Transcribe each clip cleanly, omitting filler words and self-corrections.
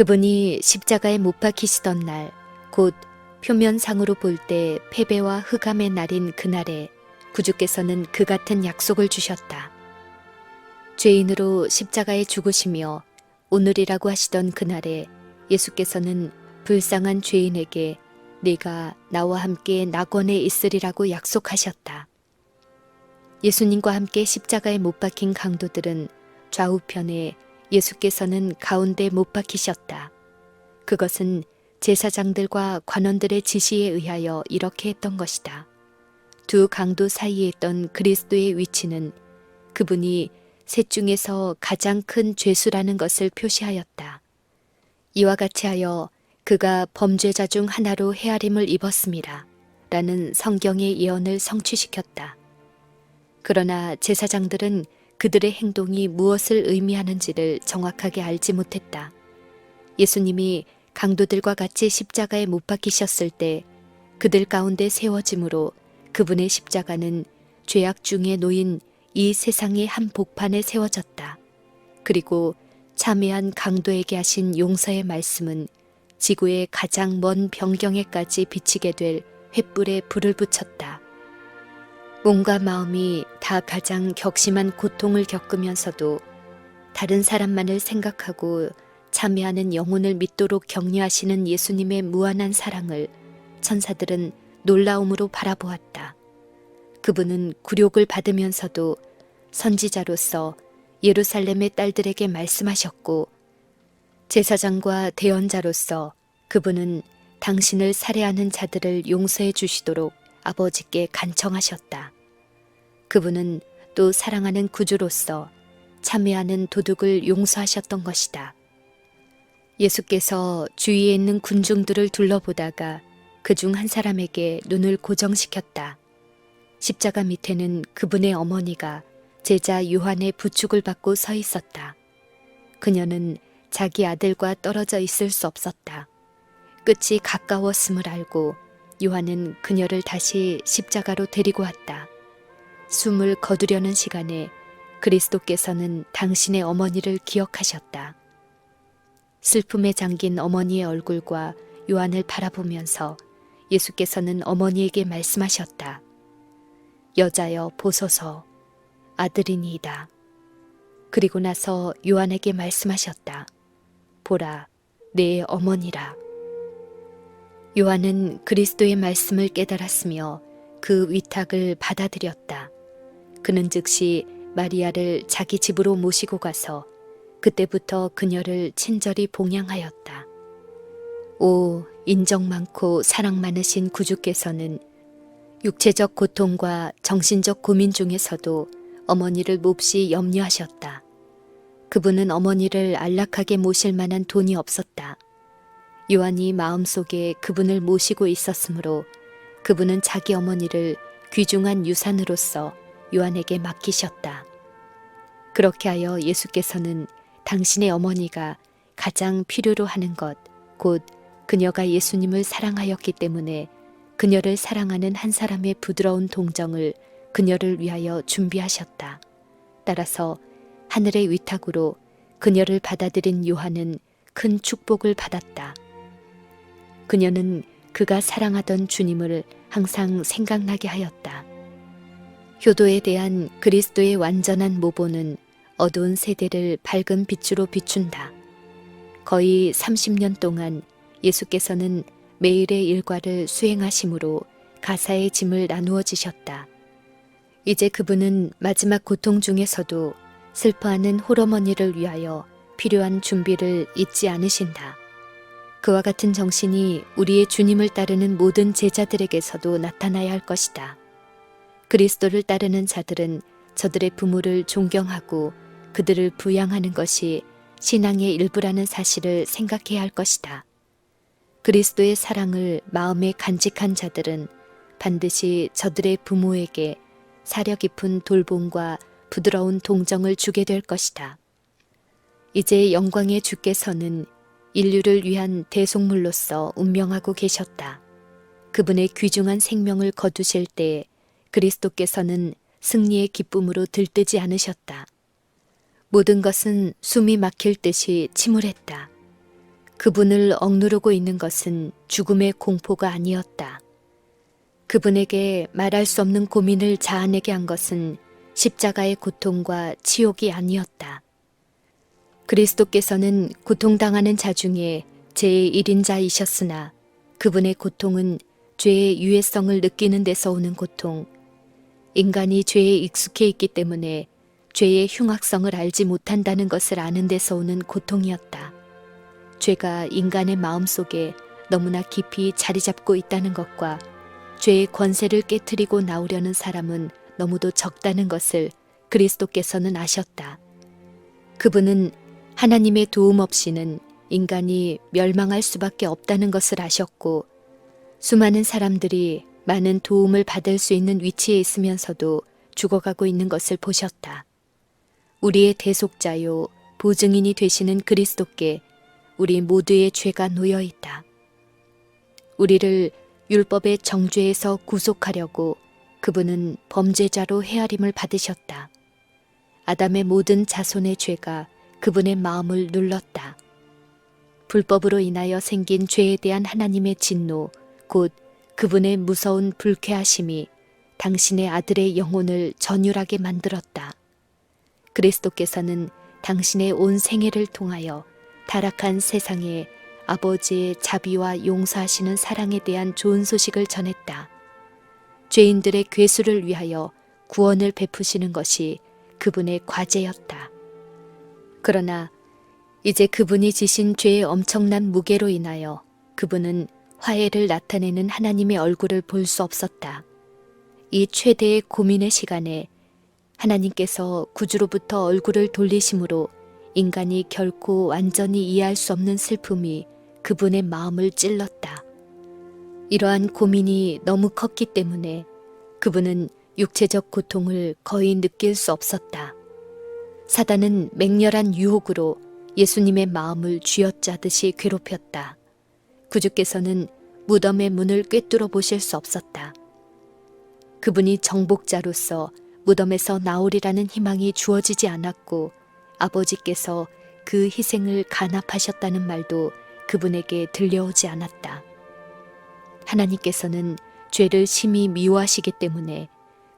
그분이 십자가에 못 박히시던 날, 곧 표면상으로 볼 때 패배와 흑암의 날인 그날에 구주께서는 그 같은 약속을 주셨다. 죄인으로 십자가에 죽으시며 오늘이라고 하시던 그날에 예수께서는 불쌍한 죄인에게 네가 나와 함께 낙원에 있으리라고 약속하셨다. 예수님과 함께 십자가에 못 박힌 강도들은 좌우편에, 예수께서는 가운데 못 박히셨다. 그것은 제사장들과 관원들의 지시에 의하여 이렇게 했던 것이다. 두 강도 사이에 있던 그리스도의 위치는 그분이 셋 중에서 가장 큰 죄수라는 것을 표시하였다. 이와 같이 하여 그가 범죄자 중 하나로 헤아림을 입었습니다. 라는 성경의 예언을 성취시켰다. 그러나 제사장들은 그들의 행동이 무엇을 의미하는지를 정확하게 알지 못했다. 예수님이 강도들과 같이 십자가에 못 박히셨을 때 그들 가운데 세워짐으로 그분의 십자가는 죄악 중에 놓인 이 세상의 한 복판에 세워졌다. 그리고 참회한 강도에게 하신 용서의 말씀은 지구의 가장 먼 변경에까지 비치게 될 횃불에 불을 붙였다. 몸과 마음이 다 가장 격심한 고통을 겪으면서도 다른 사람만을 생각하고 참회하는 영혼을 믿도록 격려하시는 예수님의 무한한 사랑을 천사들은 놀라움으로 바라보았다. 그분은 굴욕을 받으면서도 선지자로서 예루살렘의 딸들에게 말씀하셨고, 제사장과 대언자로서 그분은 당신을 살해하는 자들을 용서해 주시도록 아버지께 간청하셨다. 그분은 또 사랑하는 구주로서 참회하는 도둑을 용서하셨던 것이다. 예수께서 주위에 있는 군중들을 둘러보다가 그중 한 사람에게 눈을 고정시켰다. 십자가 밑에는 그분의 어머니가 제자 요한의 부축을 받고 서 있었다. 그녀는 자기 아들과 떨어져 있을 수 없었다. 끝이 가까웠음을 알고 요한은 그녀를 다시 십자가로 데리고 왔다. 숨을 거두려는 시간에 그리스도께서는 당신의 어머니를 기억하셨다. 슬픔에 잠긴 어머니의 얼굴과 요한을 바라보면서 예수께서는 어머니에게 말씀하셨다. 여자여 보소서, 아들이니이다. 그리고 나서 요한에게 말씀하셨다. 보라, 내 어머니라. 요한은 그리스도의 말씀을 깨달았으며 그 위탁을 받아들였다. 그는 즉시 마리아를 자기 집으로 모시고 가서 그때부터 그녀를 친절히 봉양하였다. 오, 인정 많고 사랑 많으신 구주께서는 육체적 고통과 정신적 고민 중에서도 어머니를 몹시 염려하셨다. 그분은 어머니를 안락하게 모실 만한 돈이 없었다. 요한이 마음속에 그분을 모시고 있었으므로 그분은 자기 어머니를 귀중한 유산으로서 요한에게 맡기셨다. 그렇게 하여 예수께서는 당신의 어머니가 가장 필요로 하는 것, 곧 그녀가 예수님을 사랑하였기 때문에 그녀를 사랑하는 한 사람의 부드러운 동정을 그녀를 위하여 준비하셨다. 따라서 하늘의 위탁으로 그녀를 받아들인 요한은 큰 축복을 받았다. 그녀는 그가 사랑하던 주님을 항상 생각나게 하였다. 효도에 대한 그리스도의 완전한 모본은 어두운 세대를 밝은 빛으로 비춘다. 거의 30년 동안 예수께서는 매일의 일과를 수행하심으로 가사의 짐을 나누어 지셨다. 이제 그분은 마지막 고통 중에서도 슬퍼하는 홀어머니를 위하여 필요한 준비를 잊지 않으신다. 그와 같은 정신이 우리의 주님을 따르는 모든 제자들에게서도 나타나야 할 것이다. 그리스도를 따르는 자들은 저들의 부모를 존경하고 그들을 부양하는 것이 신앙의 일부라는 사실을 생각해야 할 것이다. 그리스도의 사랑을 마음에 간직한 자들은 반드시 저들의 부모에게 사려 깊은 돌봄과 부드러운 동정을 주게 될 것이다. 이제 영광의 주께서는 인류를 위한 대속물로서 운명하고 계셨다. 그분의 귀중한 생명을 거두실 때 그리스도께서는 승리의 기쁨으로 들뜨지 않으셨다. 모든 것은 숨이 막힐 듯이 침울했다. 그분을 억누르고 있는 것은 죽음의 공포가 아니었다. 그분에게 말할 수 없는 고민을 자아내게 한 것은 십자가의 고통과 치욕이 아니었다. 그리스도께서는 고통당하는 자 중에 제1인자이셨으나 그분의 고통은 죄의 유해성을 느끼는 데서 오는 고통, 인간이 죄에 익숙해 있기 때문에 죄의 흉악성을 알지 못한다는 것을 아는 데서 오는 고통이었다. 죄가 인간의 마음속에 너무나 깊이 자리 잡고 있다는 것과 죄의 권세를 깨트리고 나오려는 사람은 너무도 적다는 것을 그리스도께서는 아셨다. 그분은 하나님의 도움 없이는 인간이 멸망할 수밖에 없다는 것을 아셨고, 수많은 사람들이 많은 도움을 받을 수 있는 위치에 있으면서도 죽어가고 있는 것을 보셨다. 우리의 대속자요 보증인이 되시는 그리스도께 우리 모두의 죄가 놓여 있다. 우리를 율법의 정죄에서 구속하려고 그분은 범죄자로 헤아림을 받으셨다. 아담의 모든 자손의 죄가 그분의 마음을 눌렀다. 불법으로 인하여 생긴 죄에 대한 하나님의 진노, 곧 그분의 무서운 불쾌하심이 당신의 아들의 영혼을 전율하게 만들었다. 그리스도께서는 당신의 온 생애를 통하여 타락한 세상에 아버지의 자비와 용서하시는 사랑에 대한 좋은 소식을 전했다. 죄인들의 괴수를 위하여 구원을 베푸시는 것이 그분의 과제였다. 그러나 이제 그분이 지신 죄의 엄청난 무게로 인하여 그분은 화해를 나타내는 하나님의 얼굴을 볼 수 없었다. 이 최대의 고민의 시간에 하나님께서 구주로부터 얼굴을 돌리심으로 인간이 결코 완전히 이해할 수 없는 슬픔이 그분의 마음을 찔렀다. 이러한 고민이 너무 컸기 때문에 그분은 육체적 고통을 거의 느낄 수 없었다. 사단은 맹렬한 유혹으로 예수님의 마음을 쥐어짜듯이 괴롭혔다. 구주께서는 무덤의 문을 꿰뚫어 보실 수 없었다. 그분이 정복자로서 무덤에서 나오리라는 희망이 주어지지 않았고 아버지께서 그 희생을 간합하셨다는 말도 그분에게 들려오지 않았다. 하나님께서는 죄를 심히 미워하시기 때문에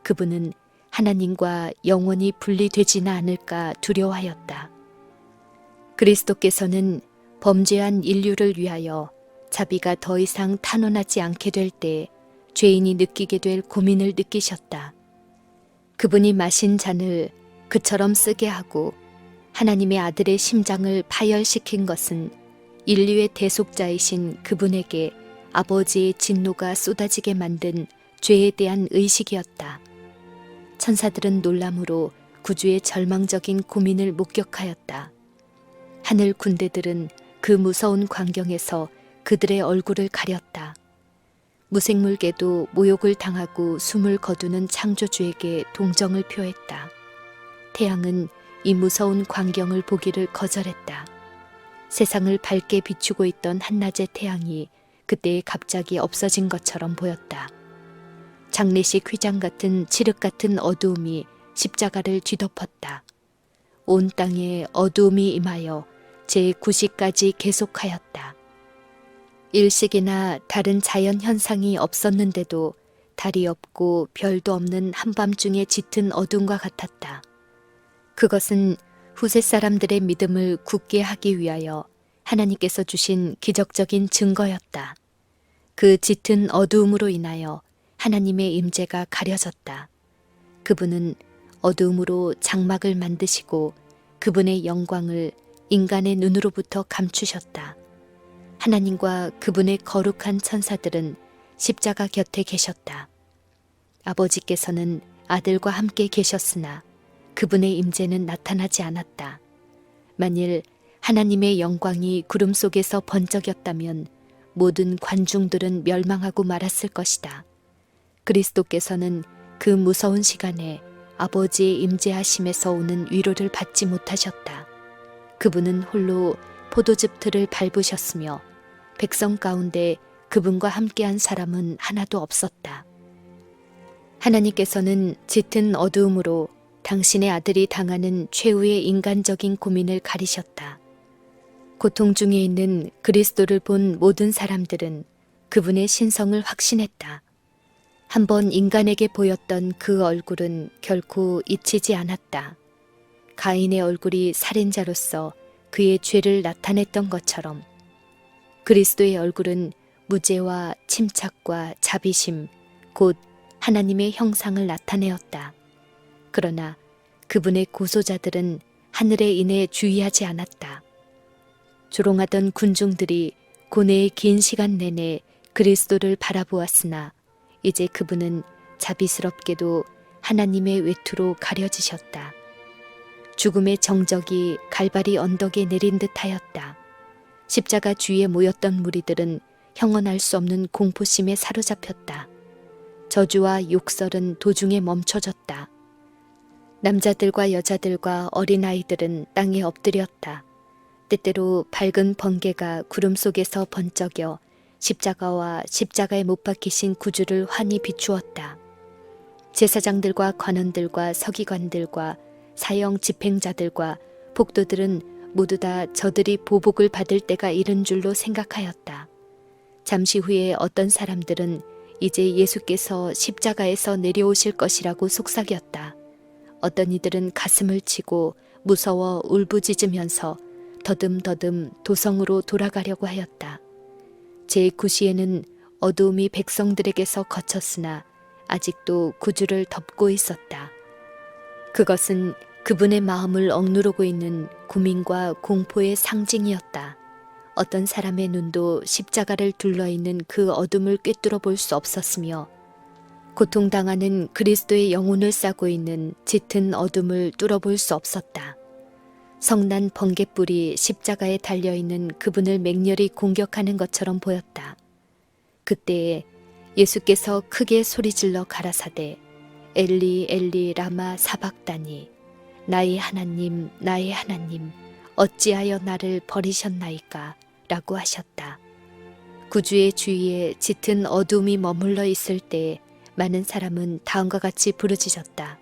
그분은 하나님과 영원히 분리되지는 않을까 두려워하였다. 그리스도께서는 범죄한 인류를 위하여 자비가 더 이상 탄원하지 않게 될 때 죄인이 느끼게 될 고민을 느끼셨다. 그분이 마신 잔을 그처럼 쓰게 하고 하나님의 아들의 심장을 파열시킨 것은 인류의 대속자이신 그분에게 아버지의 진노가 쏟아지게 만든 죄에 대한 의식이었다. 천사들은 놀람으로 구주의 절망적인 고민을 목격하였다. 하늘 군대들은 그 무서운 광경에서 그들의 얼굴을 가렸다. 무생물계도 모욕을 당하고 숨을 거두는 창조주에게 동정을 표했다. 태양은 이 무서운 광경을 보기를 거절했다. 세상을 밝게 비추고 있던 한낮의 태양이 그때 갑자기 없어진 것처럼 보였다. 장례식 휘장 같은 칠흑 같은 어두움이 십자가를 뒤덮었다. 온 땅에 어두움이 임하여 제9시까지 계속하였다. 일식이나 다른 자연 현상이 없었는데도 달이 없고 별도 없는 한밤중의 짙은 어둠과 같았다. 그것은 후세 사람들의 믿음을 굳게 하기 위하여 하나님께서 주신 기적적인 증거였다. 그 짙은 어두움으로 인하여 하나님의 임재가 가려졌다. 그분은 어두움으로 장막을 만드시고 그분의 영광을 인간의 눈으로부터 감추셨다. 하나님과 그분의 거룩한 천사들은 십자가 곁에 계셨다. 아버지께서는 아들과 함께 계셨으나 그분의 임재는 나타나지 않았다. 만일 하나님의 영광이 구름 속에서 번쩍였다면 모든 관중들은 멸망하고 말았을 것이다. 그리스도께서는 그 무서운 시간에 아버지의 임재하심에서 오는 위로를 받지 못하셨다. 그분은 홀로 포도즙 틀을 밟으셨으며 백성 가운데 그분과 함께한 사람은 하나도 없었다. 하나님께서는 짙은 어두움으로 당신의 아들이 당하는 최후의 인간적인 고민을 가리셨다. 고통 중에 있는 그리스도를 본 모든 사람들은 그분의 신성을 확신했다. 한번 인간에게 보였던 그 얼굴은 결코 잊히지 않았다. 가인의 얼굴이 살인자로서 그의 죄를 나타냈던 것처럼 그리스도의 얼굴은 무죄와 침착과 자비심, 곧 하나님의 형상을 나타내었다. 그러나 그분의 고소자들은 하늘에 인해 주의하지 않았다. 조롱하던 군중들이 고뇌의 긴 시간 내내 그리스도를 바라보았으나 이제 그분은 자비스럽게도 하나님의 외투로 가려지셨다. 죽음의 정적이 갈바리 언덕에 내린 듯하였다. 십자가 주위에 모였던 무리들은 형언할 수 없는 공포심에 사로잡혔다. 저주와 욕설은 도중에 멈춰졌다. 남자들과 여자들과 어린아이들은 땅에 엎드렸다. 때때로 밝은 번개가 구름 속에서 번쩍여 십자가와 십자가에 못 박히신 구주를 환히 비추었다. 제사장들과 관원들과 서기관들과 사형 집행자들과 복도들은 모두 다 저들이 보복을 받을 때가 이른 줄로 생각하였다. 잠시 후에 어떤 사람들은 이제 예수께서 십자가에서 내려오실 것이라고 속삭였다. 어떤 이들은 가슴을 치고 무서워 울부짖으면서 더듬더듬 도성으로 돌아가려고 하였다. 제9시에는 어두움이 백성들에게서 거쳤으나 아직도 구주를 덮고 있었다. 그것은 그분의 마음을 억누르고 있는 고민과 공포의 상징이었다. 어떤 사람의 눈도 십자가를 둘러있는 그 어둠을 꿰뚫어 볼 수 없었으며 고통당하는 그리스도의 영혼을 싸고 있는 짙은 어둠을 뚫어볼 수 없었다. 성난 번갯불이 십자가에 달려있는 그분을 맹렬히 공격하는 것처럼 보였다. 그때에 예수께서 크게 소리질러 가라사대 엘리 엘리 라마 사박다니 나의 하나님 나의 하나님 어찌하여 나를 버리셨나이까 라고 하셨다. 구주의 주위에 짙은 어둠이 머물러 있을 때에 많은 사람은 다음과 같이 부르짖었다.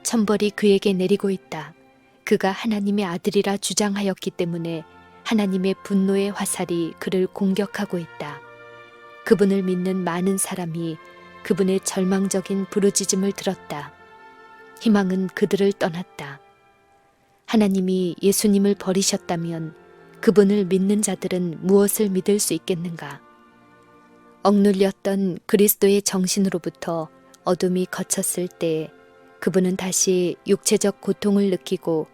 천벌이 그에게 내리고 있다. 그가 하나님의 아들이라 주장하였기 때문에 하나님의 분노의 화살이 그를 공격하고 있다. 그분을 믿는 많은 사람이 그분의 절망적인 부르짖음을 들었다. 희망은 그들을 떠났다. 하나님이 예수님을 버리셨다면 그분을 믿는 자들은 무엇을 믿을 수 있겠는가? 억눌렸던 그리스도의 정신으로부터 어둠이 거쳤을 때 그분은 다시 육체적 고통을 느끼고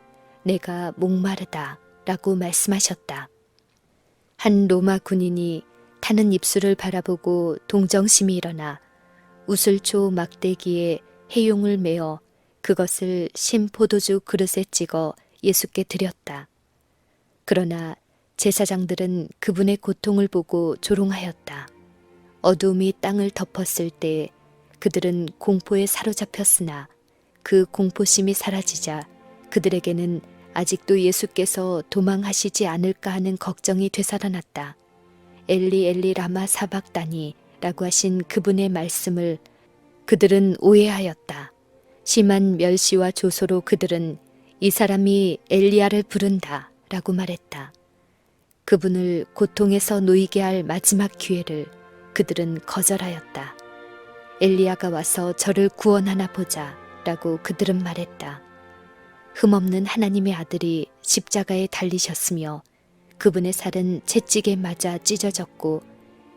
내가 목마르다 라고 말씀하셨다. 한 로마 군인이 타는 입술을 바라보고 동정심이 일어나 우슬초 막대기에 해용을 메어 그것을 신 포도주 그릇에 찍어 예수께 드렸다. 그러나 제사장들은 그분의 고통을 보고 조롱하였다. 어두움이 땅을 덮었을 때 그들은 공포에 사로잡혔으나 그 공포심이 사라지자 그들에게는 아직도 예수께서 도망하시지 않을까 하는 걱정이 되살아났다. 엘리 엘리 라마 사박다니 라고 하신 그분의 말씀을 그들은 오해하였다. 심한 멸시와 조소로 그들은 이 사람이 엘리야를 부른다 라고 말했다. 그분을 고통에서 놓이게 할 마지막 기회를 그들은 거절하였다. 엘리야가 와서 저를 구원하나 보자 라고 그들은 말했다. 흠없는 하나님의 아들이 십자가에 달리셨으며 그분의 살은 채찍에 맞아 찢어졌고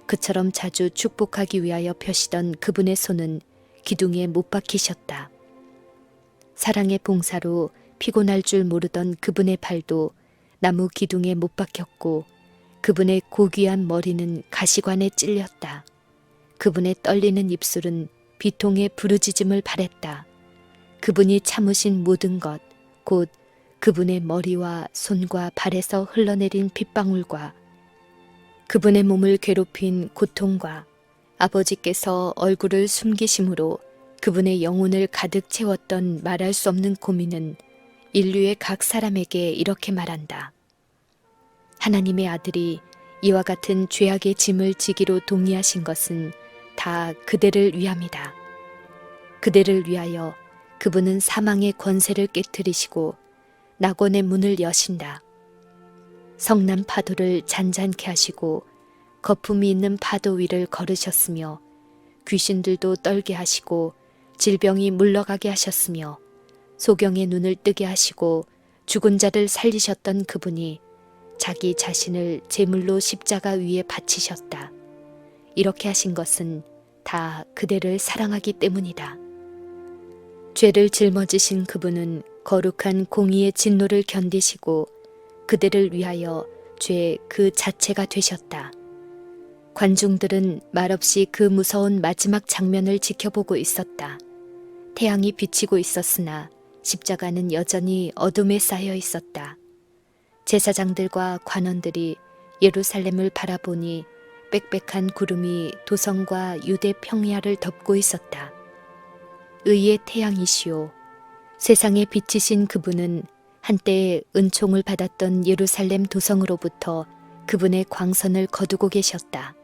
그처럼 자주 축복하기 위하여 펴시던 그분의 손은 기둥에 못 박히셨다. 사랑의 봉사로 피곤할 줄 모르던 그분의 발도 나무 기둥에 못 박혔고 그분의 고귀한 머리는 가시관에 찔렸다. 그분의 떨리는 입술은 비통의 부르짖음을 발했다. 그분이 참으신 모든 것, 곧 그분의 머리와 손과 발에서 흘러내린 핏방울과 그분의 몸을 괴롭힌 고통과 아버지께서 얼굴을 숨기심으로 그분의 영혼을 가득 채웠던 말할 수 없는 고민은 인류의 각 사람에게 이렇게 말한다. 하나님의 아들이 이와 같은 죄악의 짐을 지기로 동의하신 것은 다 그대를 위함이다. 그대를 위하여 그분은 사망의 권세를 깨뜨리시고 낙원의 문을 여신다. 성난 파도를 잔잔케 하시고 거품이 있는 파도 위를 걸으셨으며 귀신들도 떨게 하시고 질병이 물러가게 하셨으며 소경의 눈을 뜨게 하시고 죽은 자를 살리셨던 그분이 자기 자신을 제물로 십자가 위에 바치셨다. 이렇게 하신 것은 다 그대를 사랑하기 때문이다. 죄를 짊어지신 그분은 거룩한 공의의 진노를 견디시고 그대를 위하여 죄 그 자체가 되셨다. 관중들은 말없이 그 무서운 마지막 장면을 지켜보고 있었다. 태양이 비치고 있었으나 십자가는 여전히 어둠에 쌓여 있었다. 제사장들과 관원들이 예루살렘을 바라보니 빽빽한 구름이 도성과 유대 평야를 덮고 있었다. 의의 태양이시오. 세상에 비치신 그분은 한때 은총을 받았던 예루살렘 도성으로부터 그분의 광선을 거두고 계셨다.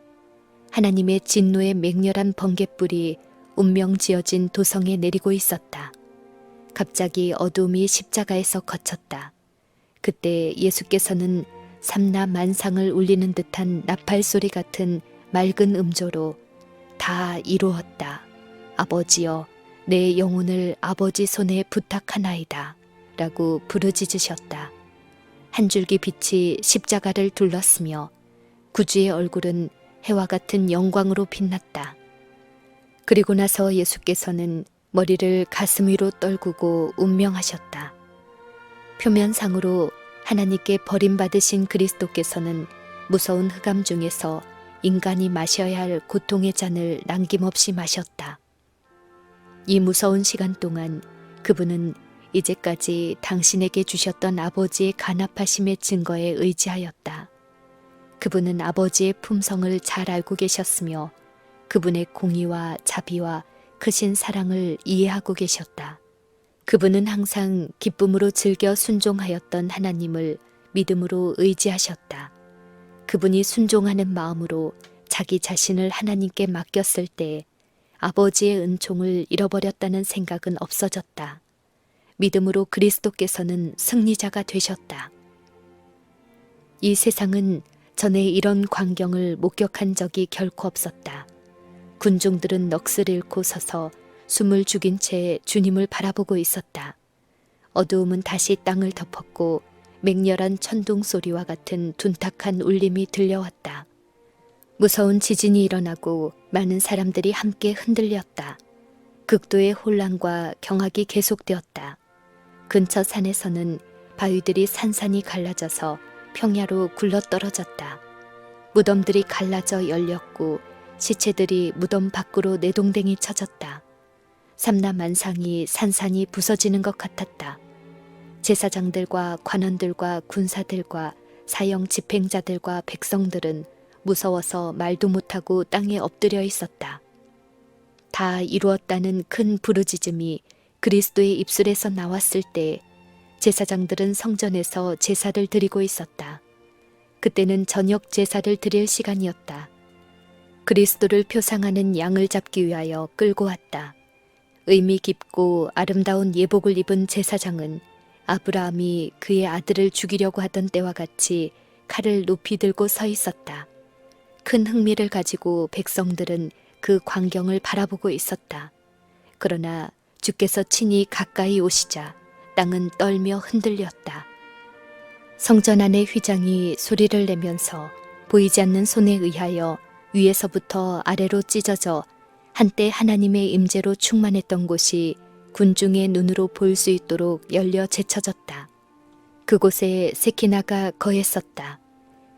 하나님의 진노의 맹렬한 번갯불이 운명지어진 도성에 내리고 있었다. 갑자기 어둠이 십자가에서 거쳤다. 그때 예수께서는 삼라 만상을 울리는 듯한 나팔 소리 같은 맑은 음조로 다 이루었다. 아버지여, 내 영혼을 아버지 손에 부탁하나이다. 라고 부르짖으셨다. 한 줄기 빛이 십자가를 둘렀으며 구주의 얼굴은 해와 같은 영광으로 빛났다. 그리고 나서 예수께서는 머리를 가슴 위로 떨구고 운명하셨다. 표면상으로 하나님께 버림받으신 그리스도께서는 무서운 흑암 중에서 인간이 마셔야 할 고통의 잔을 남김없이 마셨다. 이 무서운 시간 동안 그분은 이제까지 당신에게 주셨던 아버지의 간합하심의 증거에 의지하였다. 그분은 아버지의 품성을 잘 알고 계셨으며 그분의 공의와 자비와 크신 사랑을 이해하고 계셨다. 그분은 항상 기쁨으로 즐겨 순종하였던 하나님을 믿음으로 의지하셨다. 그분이 순종하는 마음으로 자기 자신을 하나님께 맡겼을 때 아버지의 은총을 잃어버렸다는 생각은 없어졌다. 믿음으로 그리스도께서는 승리자가 되셨다. 이 세상은 전에 이런 광경을 목격한 적이 결코 없었다. 군중들은 넋을 잃고 서서 숨을 죽인 채 주님을 바라보고 있었다. 어두움은 다시 땅을 덮었고 맹렬한 천둥 소리와 같은 둔탁한 울림이 들려왔다. 무서운 지진이 일어나고 많은 사람들이 함께 흔들렸다. 극도의 혼란과 경악이 계속되었다. 근처 산에서는 바위들이 산산이 갈라져서 평야로 굴러떨어졌다. 무덤들이 갈라져 열렸고 시체들이 무덤 밖으로 내동댕이 쳐졌다. 삼라 만상이 산산이 부서지는 것 같았다. 제사장들과 관원들과 군사들과 사형 집행자들과 백성들은 무서워서 말도 못하고 땅에 엎드려 있었다. 다 이루었다는 큰 부르짖음이 그리스도의 입술에서 나왔을 때 제사장들은 성전에서 제사를 드리고 있었다. 그때는 저녁 제사를 드릴 시간이었다. 그리스도를 표상하는 양을 잡기 위하여 끌고 왔다. 의미 깊고 아름다운 예복을 입은 제사장은 아브라함이 그의 아들을 죽이려고 하던 때와 같이 칼을 높이 들고 서 있었다. 큰 흥미를 가지고 백성들은 그 광경을 바라보고 있었다. 그러나 주께서 친히 가까이 오시자 땅은 떨며 흔들렸다. 성전 안의 휘장이 소리를 내면서 보이지 않는 손에 의하여 위에서부터 아래로 찢어져 한때 하나님의 임재로 충만했던 곳이 군중의 눈으로 볼 수 있도록 열려 제쳐졌다. 그곳에 세키나가 거했었다.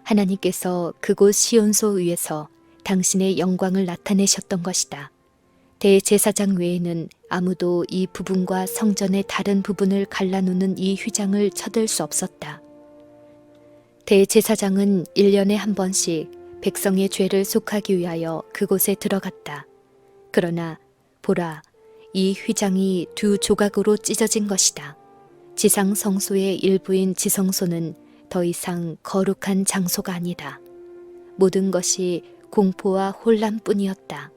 하나님께서 그곳 시온소 위에서 당신의 영광을 나타내셨던 것이다. 대제사장 외에는 아무도 이 부분과 성전의 다른 부분을 갈라놓는 이 휘장을 쳐들 수 없었다. 대제사장은 1년에 한 번씩 백성의 죄를 속하기 위하여 그곳에 들어갔다. 그러나 보라, 이 휘장이 두 조각으로 찢어진 것이다. 지상 성소의 일부인 지성소는 더 이상 거룩한 장소가 아니다. 모든 것이 공포와 혼란뿐이었다.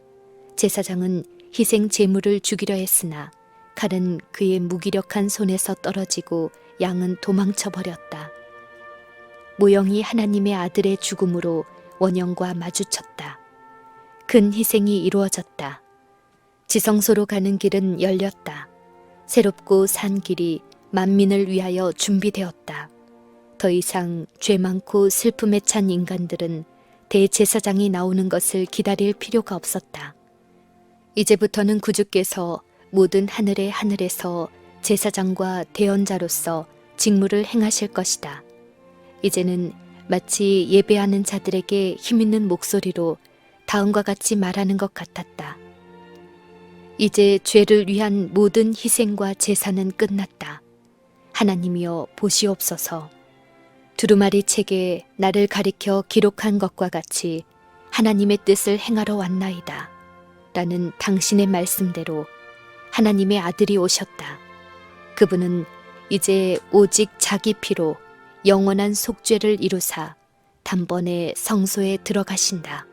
제사장은 희생 제물을 죽이려 했으나 칼은 그의 무기력한 손에서 떨어지고 양은 도망쳐 버렸다. 모형이 하나님의 아들의 죽음으로 원형과 마주쳤다. 큰 희생이 이루어졌다. 지성소로 가는 길은 열렸다. 새롭고 산 길이 만민을 위하여 준비되었다. 더 이상 죄 많고 슬픔에 찬 인간들은 대제사장이 나오는 것을 기다릴 필요가 없었다. 이제부터는 구주께서 모든 하늘에서 제사장과 대언자로서 직무를 행하실 것이다. 이제는 마치 예배하는 자들에게 힘있는 목소리로 다음과 같이 말하는 것 같았다. 이제 죄를 위한 모든 희생과 제사는 끝났다. 하나님이여 보시옵소서. 두루마리 책에 나를 가리켜 기록한 것과 같이 하나님의 뜻을 행하러 왔나이다. 라는 당신의 말씀대로 하나님의 아들이 오셨다. 그분은 이제 오직 자기 피로 영원한 속죄를 이루사 단번에 성소에 들어가신다.